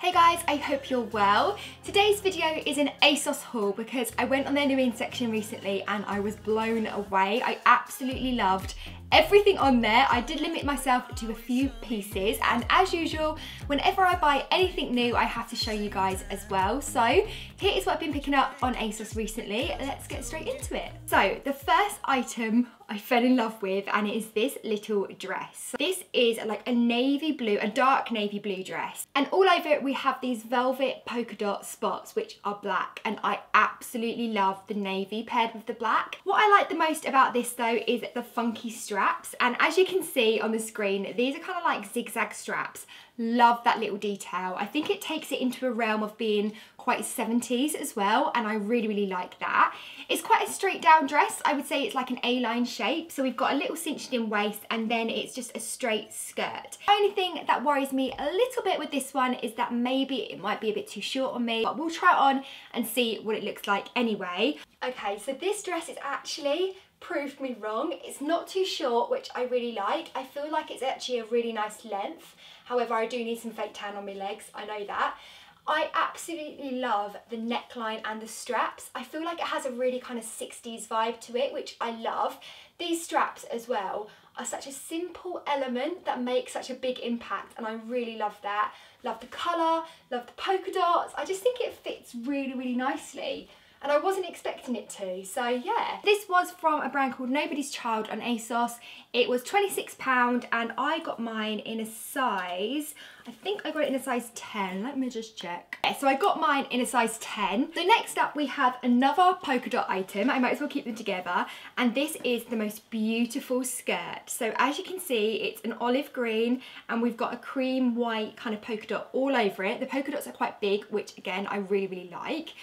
Hey guys, I hope you're well. Today's video is an ASOS haul because I went on their new in section recently and I was blown away. I absolutely loved everything on there. I did limit myself to a few pieces, and as usual, whenever I buy anything new, I have to show you guys as well. So here is what I've been picking up on ASOS recently. Let's get straight into it. So the first item I fell in love with, and it is this little dress. This is like a navy blue, a dark navy blue dress. And all over it, we have these velvet polka dot spots, which are black. And I absolutely love the navy paired with the black. What I like the most about this though is the funky straps. And as you can see on the screen, these are kind of like zigzag straps. Love that little detail. I think it takes it into a realm of being quite 70s as well, and I really like that. It's quite a straight down dress. I would say it's like an A-line shape. So we've got a little cinched in waist and then it's just a straight skirt. The only thing that worries me a little bit with this one is that maybe it might be a bit too short on me, but we'll try it on and see what it looks like anyway. Okay, so this dress is actually proved me wrong. It's not too short, which I really like. I feel like it's actually a really nice length. However, I do need some fake tan on my legs, I know that. I absolutely love the neckline and the straps. I feel like it has a really kind of 60s vibe to it, which I love. These straps as well are such a simple element that makes such a big impact, and I really love that. Love the colour, love the polka dots. I just think it fits really nicely. And I wasn't expecting it to, so yeah. This was from a brand called Nobody's Child on ASOS. It was £26 and I got mine in a size, I think I got it in a size 10. Let me just check. Yeah, so I got mine in a size 10. So next up we have another polka dot item. I might as well keep them together. And this is the most beautiful skirt. So as you can see, it's an olive green and we've got a cream white kind of polka dot all over it. The polka dots are quite big, which again, I really like.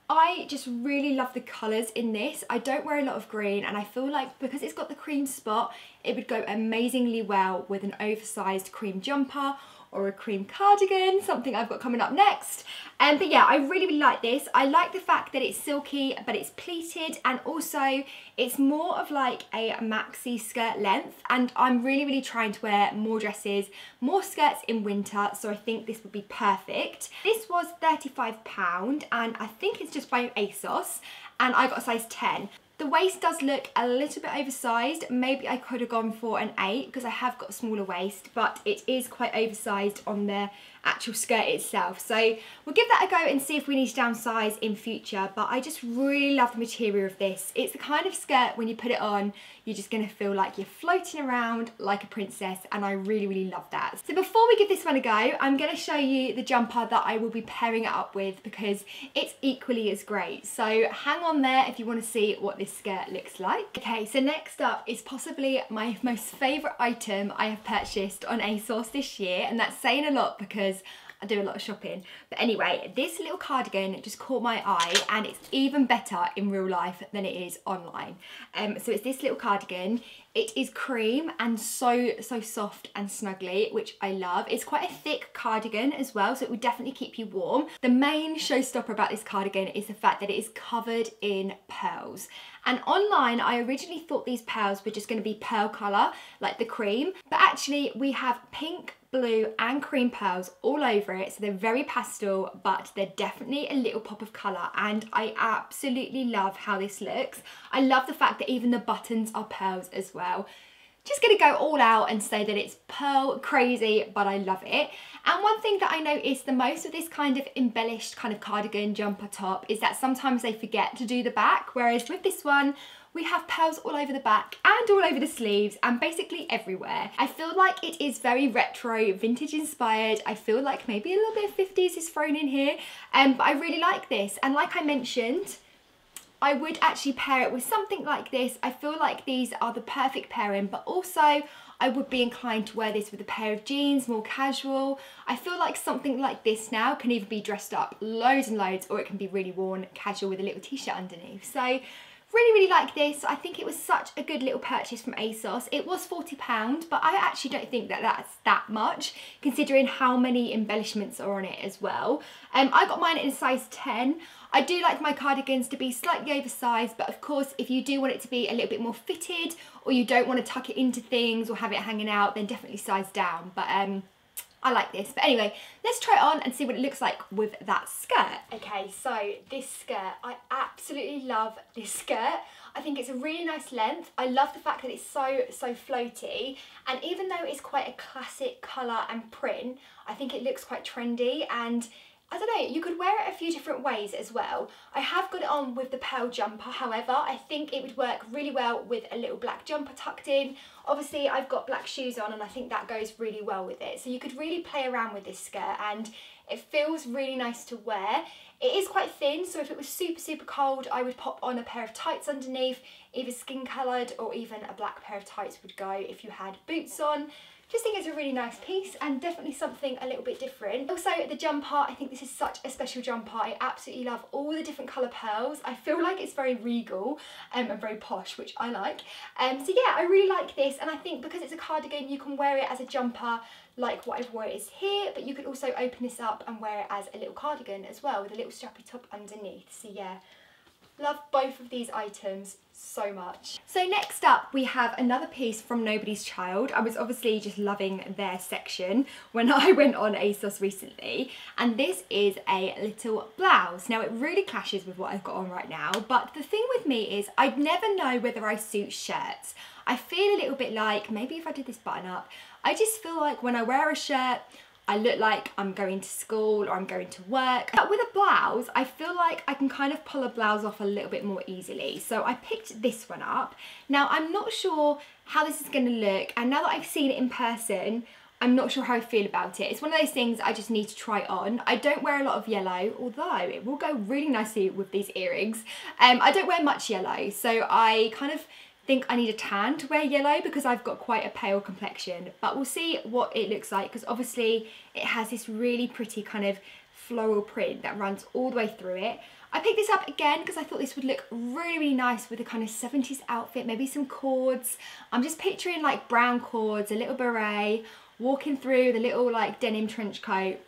I just really love the colours in this. I don't wear a lot of green, and I feel like because it's got the cream spot, it would go amazingly well with an oversized cream jumper or a cream cardigan, something I've got coming up next. But yeah, I really like this. I like the fact that it's silky, but it's pleated, and also it's more of like a maxi skirt length, and I'm really trying to wear more dresses, more skirts in winter, so I think this would be perfect. This was £35, and I think it's just by ASOS, and I got a size 10. The waist does look a little bit oversized. Maybe I could have gone for an 8 because I have got a smaller waist, but it is quite oversized on the actual skirt itself. So we'll give that a go and see if we need to downsize in future, but I just really love the material of this. It's the kind of skirt when you put it on, you're just gonna feel like you're floating around like a princess, and I really love that. So before we give this one a go, I'm gonna show you the jumper that I will be pairing it up with because it's equally as great. So hang on there if you wanna see what this skirt looks like. Okay, so next up is possibly my most favorite item I have purchased on ASOS this year, and that's saying a lot because I do a lot of shopping. But anyway, this little cardigan just caught my eye, and it's even better in real life than it is online. So it's this little cardigan. It is cream and so soft and snuggly, which I love. It's quite a thick cardigan as well, so it would definitely keep you warm. The main showstopper about this cardigan is the fact that it is covered in pearls. And online, I originally thought these pearls were just going to be pearl colour, like the cream, but actually we have pink, blue and cream pearls all over it, so they're very pastel, but they're definitely a little pop of colour, and I absolutely love how this looks. I love the fact that even the buttons are pearls as well. Just gonna go all out and say that it's pearl crazy, but I love it. And one thing that I notice the most with this kind of embellished kind of cardigan jumper top is that sometimes they forget to do the back, whereas with this one, we have pearls all over the back and all over the sleeves and basically everywhere. I feel like it is very retro, vintage inspired. I feel like maybe a little bit of 50s is thrown in here, but I really like this. And like I mentioned, I would actually pair it with something like this. I feel like these are the perfect pairing, but also I would be inclined to wear this with a pair of jeans, more casual. I feel like something like this now can either be dressed up loads and loads, or it can be really worn casual with a little t-shirt underneath. So really like this. I think it was such a good little purchase from ASOS. It was £40, but I actually don't think that that's that much considering how many embellishments are on it as well. I got mine in a size 10. I do like my cardigans to be slightly oversized, but of course if you do want it to be a little bit more fitted, or you don't want to tuck it into things or have it hanging out, then definitely size down. But I like this. But anyway, let's try it on and see what it looks like with that skirt. Okay, so this skirt, I absolutely love this skirt. I think it's a really nice length. I love the fact that it's so floaty, and even though it's quite a classic colour and print, I think it looks quite trendy, and I don't know, you could wear it a few different ways as well. I have got it on with the pearl jumper, however, I think it would work really well with a little black jumper tucked in. Obviously, I've got black shoes on and I think that goes really well with it. So you could really play around with this skirt and it feels really nice to wear. It is quite thin, so if it was super cold, I would pop on a pair of tights underneath, either skin coloured or even a black pair of tights would go if you had boots on. Just think it's a really nice piece and definitely something a little bit different. Also the jumper, I think this is such a special jumper. I absolutely love all the different colour pearls. I feel like it's very regal and very posh, which I like. So yeah, I really like this, and I think because it's a cardigan, you can wear it as a jumper like what I've worn is here, but you could also open this up and wear it as a little cardigan as well with a little strappy top underneath. So yeah, love both of these items so much. So next up we have another piece from Nobody's Child. I was obviously just loving their section when I went on ASOS recently, and this is a little blouse. Now it really clashes with what I've got on right now, but the thing with me is I'd never know whether I suit shirts. I feel a little bit like, maybe if I did this button up, I just feel like when I wear a shirt I look like I'm going to school or I'm going to work. But with a blouse, I feel like I can kind of pull a blouse off a little bit more easily. So I picked this one up. Now I'm not sure how this is gonna look, and now that I've seen it in person, I'm not sure how I feel about it. It's one of those things I just need to try on. I don't wear a lot of yellow, although it will go really nicely with these earrings. I don't wear much yellow, so I kind of think I need a tan to wear yellow because I've got quite a pale complexion, but we'll see what it looks like because obviously it has this really pretty kind of floral print that runs all the way through it. I picked this up again because I thought this would look really nice with a kind of 70s outfit, maybe some cords. I'm just picturing like brown cords, a little beret, walking through the little like denim trench coat.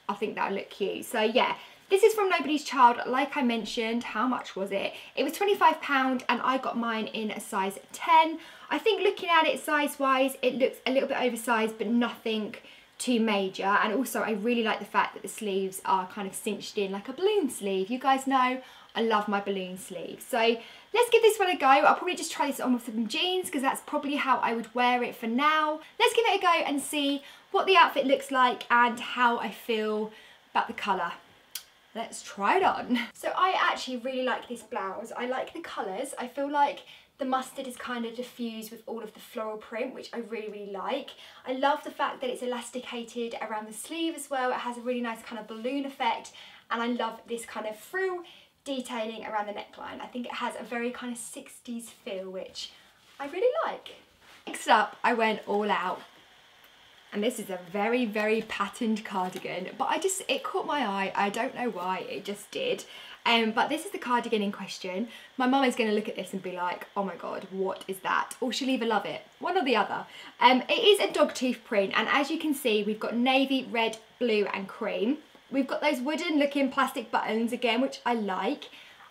I think that would look cute. So yeah, this is from Nobody's Child, like I mentioned. How much was it? It was £25 and I got mine in a size 10. I think looking at it size-wise, it looks a little bit oversized, but nothing too major. And also I really like the fact that the sleeves are kind of cinched in like a balloon sleeve. You guys know I love my balloon sleeves. So let's give this one a go. I'll probably just try this on with some jeans because that's probably how I would wear it for now. Let's give it a go and see what the outfit looks like and how I feel about the colour. Let's try it on. So I actually really like this blouse. I like the colours. I feel like the mustard is kind of diffused with all of the floral print, which I really like. I love the fact that it's elasticated around the sleeve as well. It has a really nice kind of balloon effect, and I love this kind of frill detailing around the neckline. I think it has a very kind of 60s feel, which I really like. Next up, I went all out. And this is a very patterned cardigan, but it caught my eye. I don't know why, it just did. But this is the cardigan in question. My mum is going to look at this and be like, oh my god, what is that? Or she'll either love it, one or the other. It is a dogtooth print, and as you can see, we've got navy, red, blue and cream. We've got those wooden looking plastic buttons again, which I like.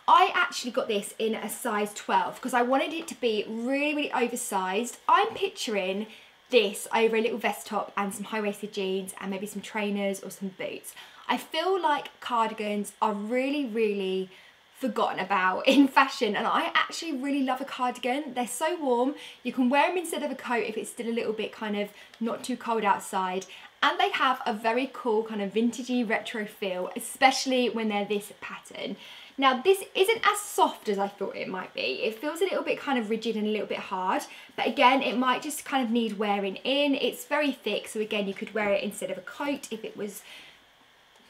I actually got this in a size 12 because I wanted it to be really oversized. I'm picturing this over a little vest top and some high-waisted jeans and maybe some trainers or some boots. I feel like cardigans are really forgotten about in fashion, and I actually really love a cardigan. They're so warm. You can wear them instead of a coat if it's still a little bit kind of not too cold outside, and they have a very cool kind of vintagey retro feel, especially when they're this pattern. Now this isn't as soft as I thought it might be. It feels a little bit kind of rigid and a little bit hard, but again, it might just kind of need wearing in. It's very thick, so again, you could wear it instead of a coat if it was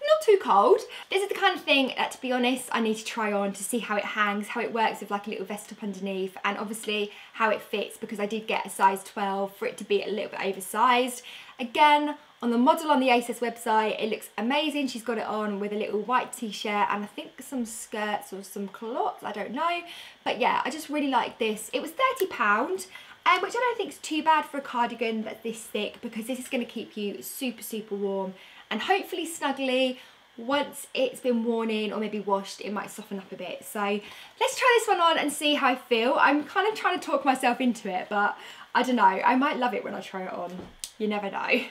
not too cold. This is the kind of thing that, to be honest, I need to try on to see how it hangs, how it works with like a little vest top underneath, and obviously how it fits, because I did get a size 12 for it to be a little bit oversized. Again, on the model on the ASOS website, it looks amazing. She's got it on with a little white t-shirt and I think some skirts or some culottes, I don't know. But yeah, I just really like this. It was £30, which I don't think is too bad for a cardigan that's this thick, because this is going to keep you super warm and hopefully snuggly. Once it's been worn in or maybe washed, it might soften up a bit. So let's try this one on and see how I feel. I'm kind of trying to talk myself into it, but I don't know. I might love it when I try it on. You never know.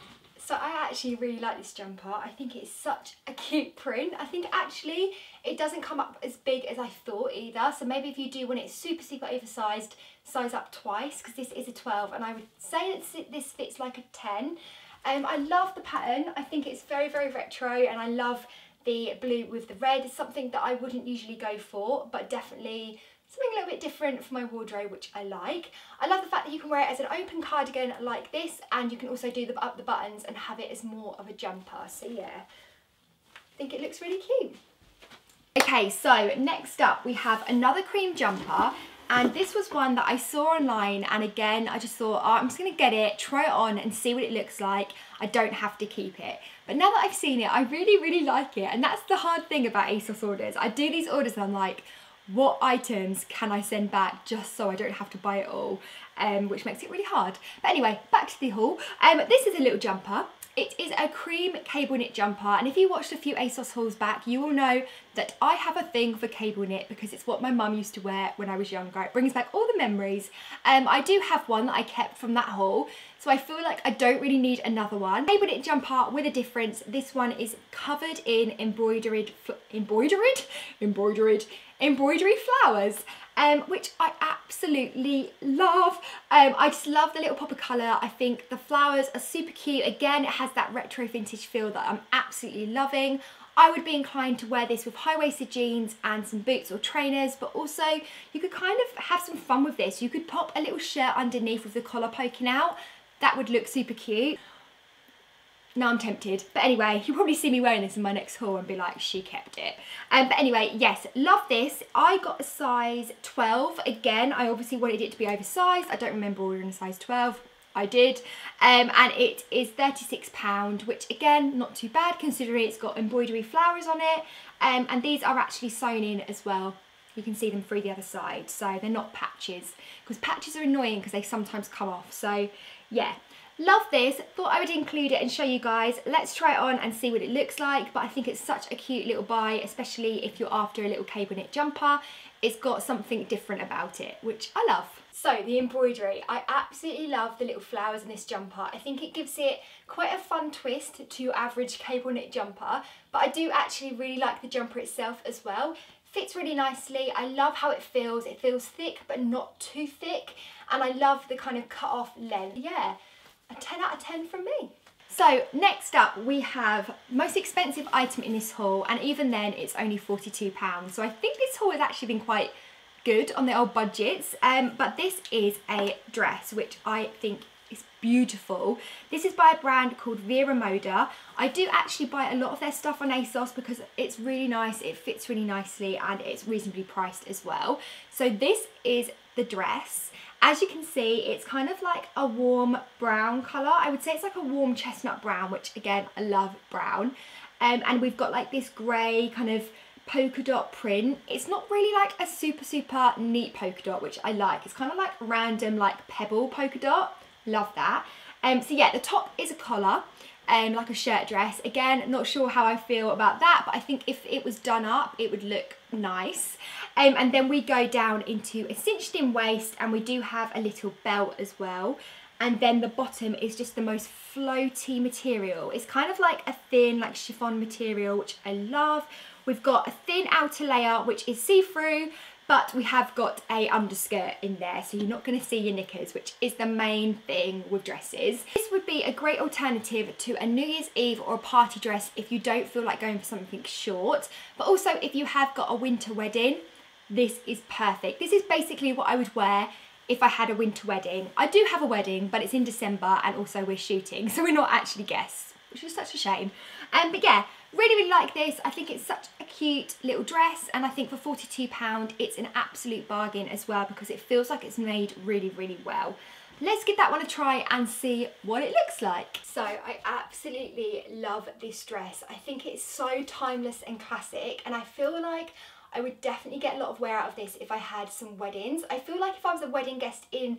So I actually really like this jumper. I think it's such a cute print. I think actually it doesn't come up as big as I thought either. So maybe if you do want it super, super oversized, size up twice, because this is a 12 and I would say that this fits like a 10. I love the pattern. I think it's very, very retro, and I love the blue with the red. It's something that I wouldn't usually go for, but definitely something a little bit different for my wardrobe, which I like. I love the fact that you can wear it as an open cardigan like this, and you can also do up the buttons and have it as more of a jumper. So yeah, I think it looks really cute. Okay, so next up we have another cream jumper, and this was one that I saw online, and again I just thought, oh, I'm just gonna get it, try it on and see what it looks like. I don't have to keep it. But now that I've seen it, I really, really like it, and that's the hard thing about ASOS orders. I do these orders and I'm like, what items can I send back just so I don't have to buy it all, which makes it really hard. But anyway, back to the haul. This is a little jumper. It is a cream cable knit jumper, and if you watched a few ASOS hauls back, you will know that I have a thing for cable knit because it's what my mum used to wear when I was younger. It brings back all the memories. I do have one that I kept from that haul, so I feel like I don't really need another one. Cable knit jumper with a difference. This one is covered in embroidery flowers, which I absolutely love. I just love the little pop of colour. I think the flowers are super cute. Again, it has that retro vintage feel that I'm absolutely loving. I would be inclined to wear this with high-waisted jeans and some boots or trainers, but also you could kind of have some fun with this. You could pop a little shirt underneath with the collar poking out. That would look super cute. Now I'm tempted. But anyway, you'll probably see me wearing this in my next haul and be like, she kept it. But anyway, yes, love this. I got a size 12. Again, I obviously wanted it to be oversized. I don't remember ordering a size 12. I did. And it is £36, which again, not too bad considering it's got embroidery flowers on it. And these are actually sewn in as well. You can see them through the other side. So they're not patches, because patches are annoying because they sometimes come off. So yeah. Love this, thought I would include it and show you guys. Let's try it on and see what it looks like, but I think it's such a cute little buy, especially if you're after a little cable knit jumper. It's got something different about it, which I love. So the embroidery, I absolutely love the little flowers in this jumper. I think it gives it quite a fun twist to your average cable knit jumper, but I do actually really like the jumper itself as well. Fits really nicely. I love how it feels. It feels thick, but not too thick. And I love the kind of cut off length. Yeah. A 10 out of 10 from me. So next up we have most expensive item in this haul, and even then it's only £42. So I think this haul has actually been quite good on the old budgets, but this is a dress which I think is beautiful. This is by a brand called Vera Moda. I do actually buy a lot of their stuff on ASOS because it's really nice, it fits really nicely, and it's reasonably priced as well. So this is the dress. As you can see, it's kind of like a warm brown colour. I would say it's like a warm chestnut brown, which again, I love brown. And we've got like this grey kind of polka dot print. It's not really like a super, super neat polka dot, which I like. It's kind of like random like pebble polka dot. Love that. So yeah, the top is a collar, like a shirt dress. Again, not sure how I feel about that, but I think if it was done up, it would look nice. And then we go down into a cinched in waist, and we do have a little belt as well. And then the bottom is just the most floaty material. It's kind of like a thin like chiffon material, which I love. We've got a thin outer layer, which is see-through, but we have got a underskirt in there, so you're not going to see your knickers, which is the main thing with dresses. This would be a great alternative to a New Year's Eve or a party dress if you don't feel like going for something short, but also if you have got a winter wedding, this is perfect. This is basically what I would wear if I had a winter wedding. I do have a wedding, but it's in December, and also we're shooting, so we're not actually guests, which is such a shame. But yeah, really, really like this. I think it's such a cute little dress, and I think for £42 it's an absolute bargain as well, because it feels like it's made really, really well. Let's give that one a try and see what it looks like. So I absolutely love this dress. I think it's so timeless and classic, and I feel like I would definitely get a lot of wear out of this if I had some weddings. I feel like if I was a wedding guest in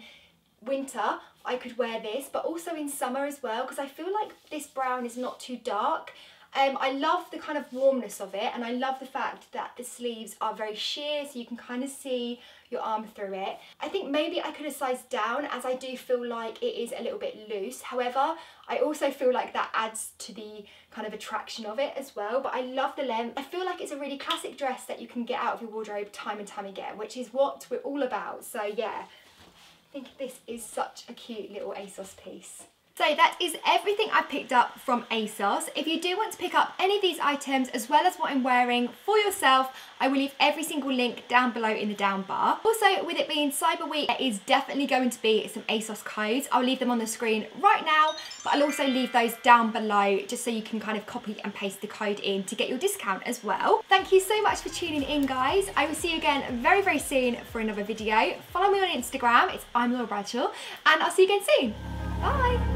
winter, I could wear this, but also in summer as well, because I feel like this brown is not too dark. I love the kind of warmness of it, and I love the fact that the sleeves are very sheer, so you can kind of see your arm through it. I think maybe I could have sized down, as I do feel like it is a little bit loose. However, I also feel like that adds to the kind of attraction of it as well, but I love the length. I feel like it's a really classic dress that you can get out of your wardrobe time and time again, which is what we're all about. So yeah, I think this is such a cute little ASOS piece. So that is everything I picked up from ASOS. If you do want to pick up any of these items as well as what I'm wearing for yourself, I will leave every single link down below in the down bar. Also, with it being Cyber Week, there is definitely going to be some ASOS codes. I'll leave them on the screen right now, but I'll also leave those down below just so you can kind of copy and paste the code in to get your discount as well. Thank you so much for tuning in, guys. I will see you again very, very soon for another video. Follow me on Instagram, it's I'm Laura Bradshaw, and I'll see you again soon. Bye.